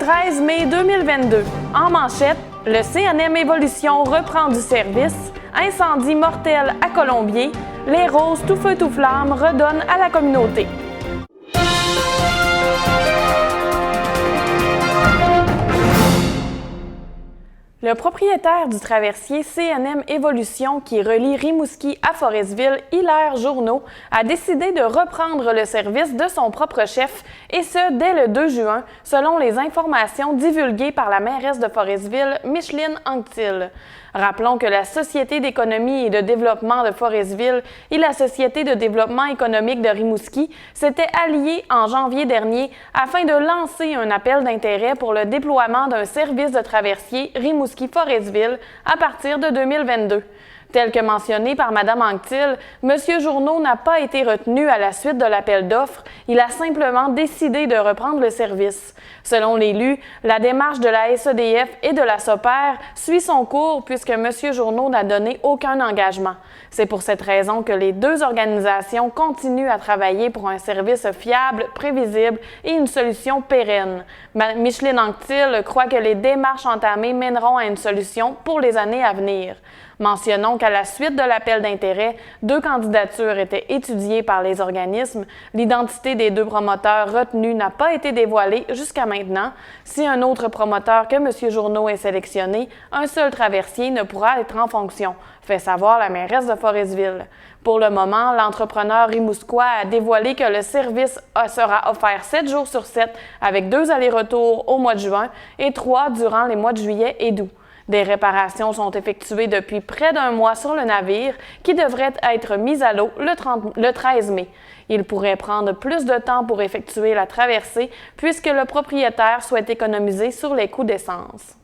13 mai 2022. En manchette, le CNM Évolution reprend du service. Incendie mortel à Colombier. Les roses tout feu tout flamme redonnent à la communauté. Le propriétaire du traversier CNM Évolution qui relie Rimouski à Forestville, Hilaire Journeau, a décidé de reprendre le service de son propre chef, et ce, dès le 2 juin, selon les informations divulguées par la mairesse de Forestville, Micheline Anctil. Rappelons que la Société d'économie et de développement de Forestville et la Société de développement économique de Rimouski s'étaient alliées en janvier dernier afin de lancer un appel d'intérêt pour le déploiement d'un service de traversier Rimouski-Forestville à partir de 2022. Tel que mentionné par Mme Anctil, M. Journeau n'a pas été retenu à la suite de l'appel d'offres, il a simplement décidé de reprendre le service. Selon l'élu, la démarche de la SEDF et de la SOPER suit son cours puisque M. Journeau n'a donné aucun engagement. C'est pour cette raison que les deux organisations continuent à travailler pour un service fiable, prévisible et une solution pérenne. Micheline Anctil croit que les démarches entamées mèneront à une solution pour les années à venir. Mentionnons qu'à la suite de l'appel d'intérêt, 2 candidatures étaient étudiées par les organismes. L'identité des 2 promoteurs retenus n'a pas été dévoilée jusqu'à maintenant. Si un autre promoteur que M. Journeau est sélectionné, un seul traversier ne pourra être en fonction, fait savoir la mairesse de Forestville. Pour le moment, l'entrepreneur rimousquois a dévoilé que le service sera offert 7 jours sur 7 avec 2 allers-retours au mois de juin et 3 durant les mois de juillet et d'août. Des réparations sont effectuées depuis près d'un mois sur le navire qui devrait être mis à l'eau le 13 mai. Il pourrait prendre plus de temps pour effectuer la traversée puisque le propriétaire souhaite économiser sur les coûts d'essence.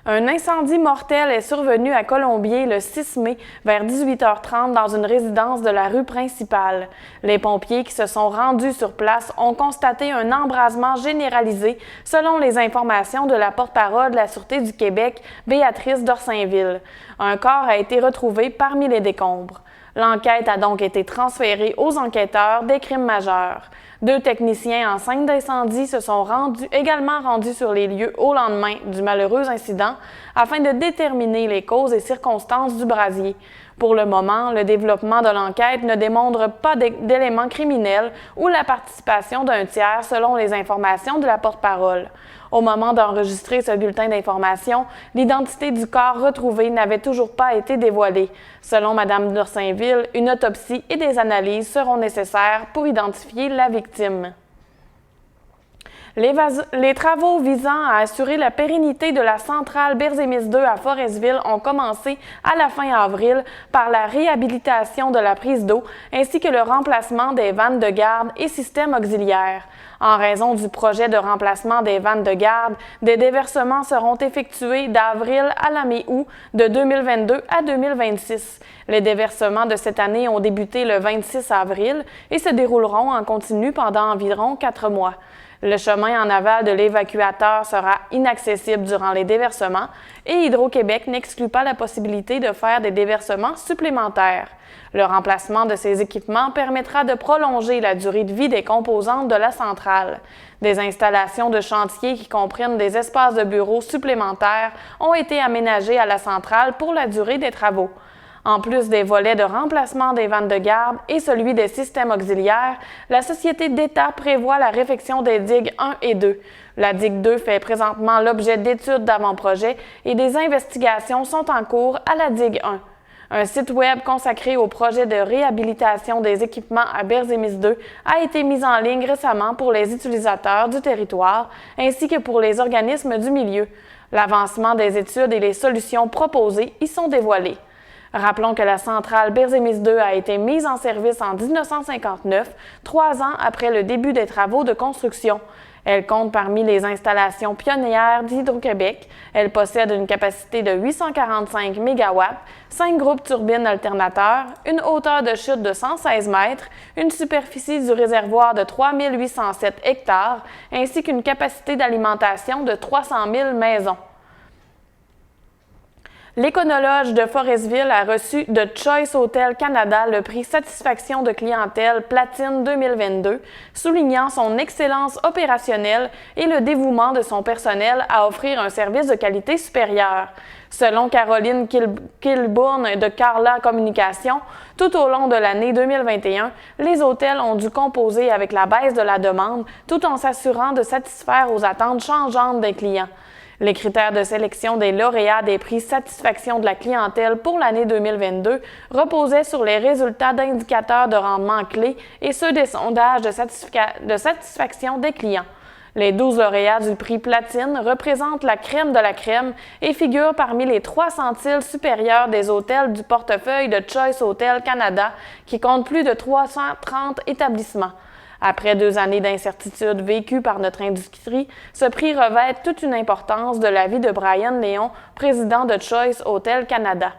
Un incendie mortel est survenu à Colombier le 6 mai vers 18h30 dans une résidence de la rue principale. Les pompiers qui se sont rendus sur place ont constaté un embrasement généralisé selon les informations de la porte-parole de la Sûreté du Québec, Béatrice Dorsainville. Un corps a été retrouvé parmi les décombres. L'enquête a donc été transférée aux enquêteurs des crimes majeurs. 2 techniciens en scène d'incendie se sont également rendus sur les lieux au lendemain du malheureux incident afin de déterminer les causes et circonstances du brasier. Pour le moment, le développement de l'enquête ne démontre pas d'éléments criminels ou la participation d'un tiers selon les informations de la porte-parole. Au moment d'enregistrer ce bulletin d'information, l'identité du corps retrouvé n'avait toujours pas été dévoilée. Selon Mme Dorsainville, une autopsie et des analyses seront nécessaires pour identifier la victime. Les travaux visant à assurer la pérennité de la centrale Berzémis 2 à Forestville ont commencé à la fin avril par la réhabilitation de la prise d'eau ainsi que le remplacement des vannes de garde et systèmes auxiliaires. En raison du projet de remplacement des vannes de garde, des déversements seront effectués d'avril à la mi-août de 2022 à 2026. Les déversements de cette année ont débuté le 26 avril et se dérouleront en continu pendant environ 4 mois. Le chemin en aval de l'évacuateur sera inaccessible durant les déversements et Hydro-Québec n'exclut pas la possibilité de faire des déversements supplémentaires. Le remplacement de ces équipements permettra de prolonger la durée de vie des composantes de la centrale. Des installations de chantier qui comprennent des espaces de bureaux supplémentaires ont été aménagés à la centrale pour la durée des travaux. En plus des volets de remplacement des vannes de garde et celui des systèmes auxiliaires, la Société d'État prévoit la réfection des digues 1 et 2. La digue 2 fait présentement l'objet d'études d'avant-projet et des investigations sont en cours à la digue 1. Un site web consacré au projet de réhabilitation des équipements à Berzémis 2 a été mis en ligne récemment pour les utilisateurs du territoire ainsi que pour les organismes du milieu. L'avancement des études et les solutions proposées y sont dévoilées. Rappelons que la centrale Berzémis 2 a été mise en service en 1959, 3 ans après le début des travaux de construction. Elle compte parmi les installations pionnières d'Hydro-Québec. Elle possède une capacité de 845 MW, 5 groupes turbines alternateurs, une hauteur de chute de 116 mètres, une superficie du réservoir de 3807 hectares, ainsi qu'une capacité d'alimentation de 300 000 maisons. L'Éconologe de Forestville a reçu de Choice Hotels Canada le prix Satisfaction de clientèle Platine 2022, soulignant son excellence opérationnelle et le dévouement de son personnel à offrir un service de qualité supérieure. Selon Caroline Kilbourne de Carla Communication, tout au long de l'année 2021, les hôtels ont dû composer avec la baisse de la demande tout en s'assurant de satisfaire aux attentes changeantes des clients. Les critères de sélection des lauréats des prix Satisfaction de la clientèle pour l'année 2022 reposaient sur les résultats d'indicateurs de rendement clés et ceux des sondages de satisfaction des clients. Les 12 lauréats du prix Platine représentent la crème de la crème et figurent parmi les 3 centiles supérieurs des hôtels du portefeuille de Choice Hotels Canada, qui compte plus de 330 établissements. Après 2 années d'incertitude vécues par notre industrie, ce prix revêt toute une importance de la vie de Brian Léon, président de Choice Hotels Canada.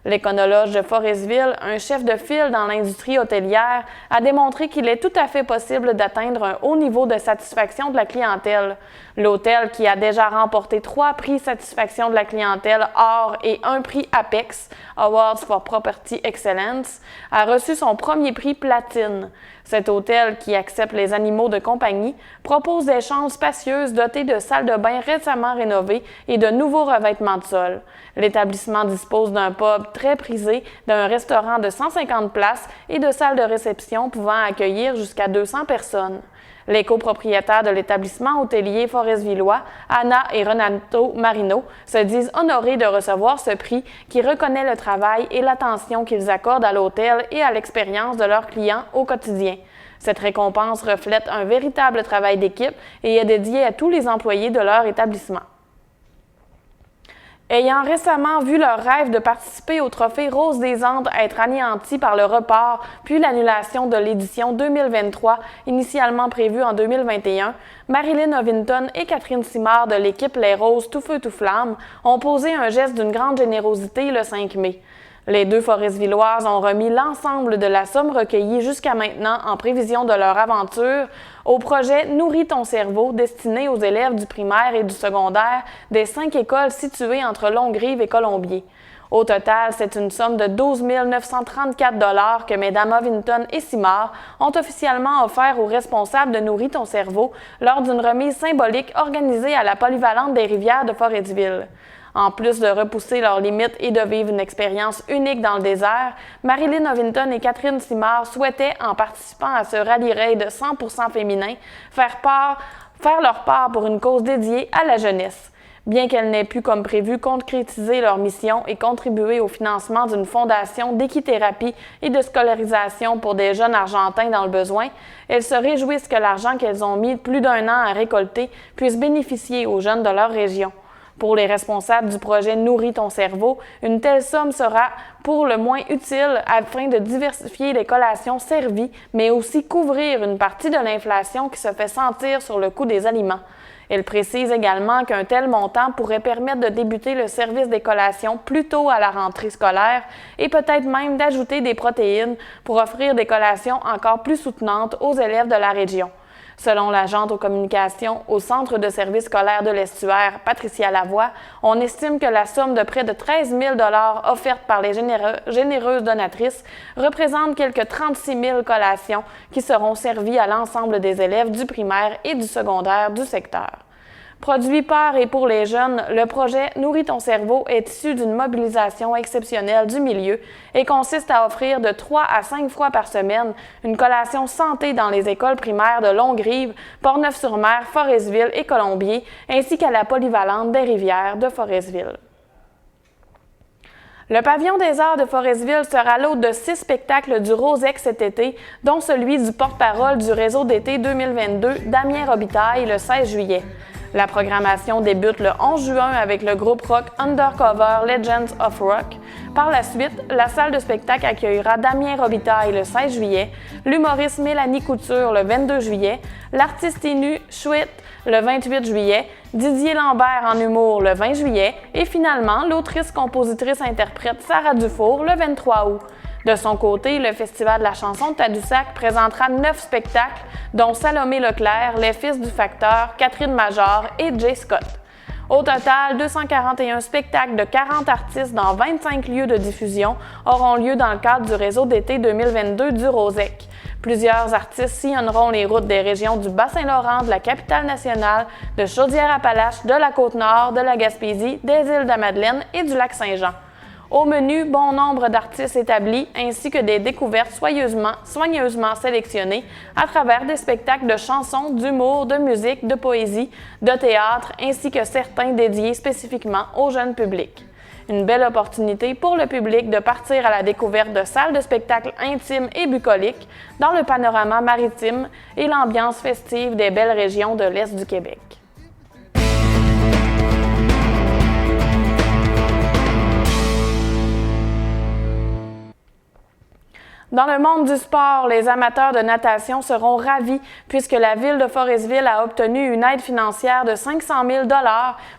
L'Éconologe de Forestville, un chef de file dans l'industrie hôtelière, a démontré qu'il est tout à fait possible d'atteindre un haut niveau de satisfaction de la clientèle. L'hôtel, qui a déjà remporté 3 prix Satisfaction de la clientèle Or et 1 prix Apex, Awards for Property Excellence, a reçu son premier prix Platine. Cet hôtel, qui accepte les animaux de compagnie, propose des chambres spacieuses dotées de salles de bain récemment rénovées et de nouveaux revêtements de sol. L'établissement dispose d'un pub très prisé, d'un restaurant de 150 places et de salles de réception pouvant accueillir jusqu'à 200 personnes. Les copropriétaires de l'établissement hôtelier forestvillois, Anna et Renato Marino, se disent honorés de recevoir ce prix qui reconnaît le travail et l'attention qu'ils accordent à l'hôtel et à l'expérience de leurs clients au quotidien. Cette récompense reflète un véritable travail d'équipe et est dédiée à tous les employés de leur établissement. Ayant récemment vu leur rêve de participer au Trophée Rose des Andes être anéanti par le report puis l'annulation de l'édition 2023, initialement prévue en 2021, Marilyn Ovington et Catherine Simard de l'équipe Les Roses Tout Feu Tout Flamme ont posé un geste d'une grande générosité le 5 mai. Les 2 Forestvilloises ont remis l'ensemble de la somme recueillie jusqu'à maintenant en prévision de leur aventure au projet Nourris ton cerveau destiné aux élèves du primaire et du secondaire des 5 écoles situées entre Longue-Rive et Colombier. Au total, c'est une somme de 12 934 $ que Mesdames Ovington et Simard ont officiellement offert aux responsables de Nourris ton cerveau lors d'une remise symbolique organisée à la polyvalente des rivières de Forestville. En plus de repousser leurs limites et de vivre une expérience unique dans le désert, Marilyn Ovington et Catherine Simard souhaitaient, en participant à ce rallye-raid de 100% féminin, faire leur part pour une cause dédiée à la jeunesse. Bien qu'elles n'aient pu, comme prévu, concrétiser leur mission et contribuer au financement d'une fondation d'équithérapie et de scolarisation pour des jeunes Argentins dans le besoin, elles se réjouissent que l'argent qu'elles ont mis plus d'1 an à récolter puisse bénéficier aux jeunes de leur région. Pour les responsables du projet Nourris ton cerveau, une telle somme sera pour le moins utile afin de diversifier les collations servies, mais aussi couvrir une partie de l'inflation qui se fait sentir sur le coût des aliments. Elle précise également qu'un tel montant pourrait permettre de débuter le service des collations plus tôt à la rentrée scolaire et peut-être même d'ajouter des protéines pour offrir des collations encore plus soutenantes aux élèves de la région. Selon l'agente aux communications au Centre de services scolaires de l'Estuaire, Patricia Lavoie, on estime que la somme de près de 13 000 $ offerte par les généreuses donatrices représente quelques 36 000 collations qui seront servies à l'ensemble des élèves du primaire et du secondaire du secteur. Produit par et pour les jeunes, le projet Nourris ton cerveau est issu d'une mobilisation exceptionnelle du milieu et consiste à offrir de 3 à 5 fois par semaine une collation santé dans les écoles primaires de Longue-Rive, Portneuf-sur-Mer, Forestville et Colombier, ainsi qu'à la polyvalente des rivières de Forestville. Le pavillon des arts de Forestville sera l'hôte de 6 spectacles du Rosex cet été, dont celui du porte-parole du réseau d'été 2022, Damien Robitaille, le 16 juillet. La programmation débute le 11 juin avec le groupe rock Undercover Legends of Rock. Par la suite, la salle de spectacle accueillera Damien Robitaille le 16 juillet, l'humoriste Mélanie Couture le 22 juillet, l'artiste Inu Chouit le 28 juillet, Didier Lambert en humour le 20 juillet et finalement l'autrice, compositrice, interprète Sarah Dufour le 23 août. De son côté, le Festival de la chanson de Tadoussac présentera 9 spectacles, dont Salomé Leclerc, Les Fils du Facteur, Catherine Major et Jay Scott. Au total, 241 spectacles de 40 artistes dans 25 lieux de diffusion auront lieu dans le cadre du réseau d'été 2022 du Rosec. Plusieurs artistes sillonneront les routes des régions du Bas-Saint-Laurent, de la Capitale-Nationale, de Chaudière-Appalaches, de la Côte-Nord, de la Gaspésie, des Îles-de-la-Madeleine et du Lac-Saint-Jean. Au menu, bon nombre d'artistes établis ainsi que des découvertes soigneusement sélectionnées à travers des spectacles de chansons, d'humour, de musique, de poésie, de théâtre ainsi que certains dédiés spécifiquement au jeune public. Une belle opportunité pour le public de partir à la découverte de salles de spectacles intimes et bucoliques dans le panorama maritime et l'ambiance festive des belles régions de l'Est du Québec. Dans le monde du sport, les amateurs de natation seront ravis puisque la ville de Forestville a obtenu une aide financière de 500 000 $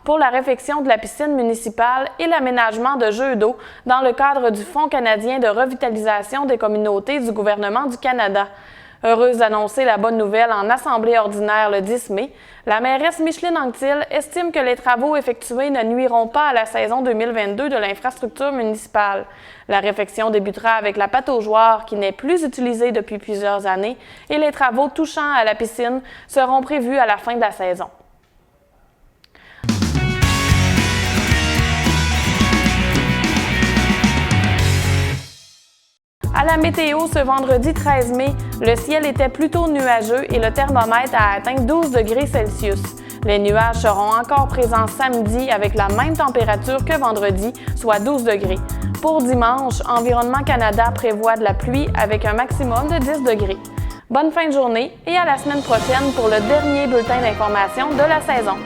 pour la réfection de la piscine municipale et l'aménagement de jeux d'eau dans le cadre du Fonds canadien de revitalisation des communautés du gouvernement du Canada. Heureuse d'annoncer la bonne nouvelle en assemblée ordinaire le 10 mai, la mairesse Micheline Anctil estime que les travaux effectués ne nuiront pas à la saison 2022 de l'infrastructure municipale. La réfection débutera avec la pataugeoire qui n'est plus utilisée depuis plusieurs années et les travaux touchant à la piscine seront prévus à la fin de la saison. À la météo, ce vendredi 13 mai, le ciel était plutôt nuageux et le thermomètre a atteint 12 degrés Celsius. Les nuages seront encore présents samedi avec la même température que vendredi, soit 12 degrés. Pour dimanche, Environnement Canada prévoit de la pluie avec un maximum de 10 degrés. Bonne fin de journée et à la semaine prochaine pour le dernier bulletin d'information de la saison.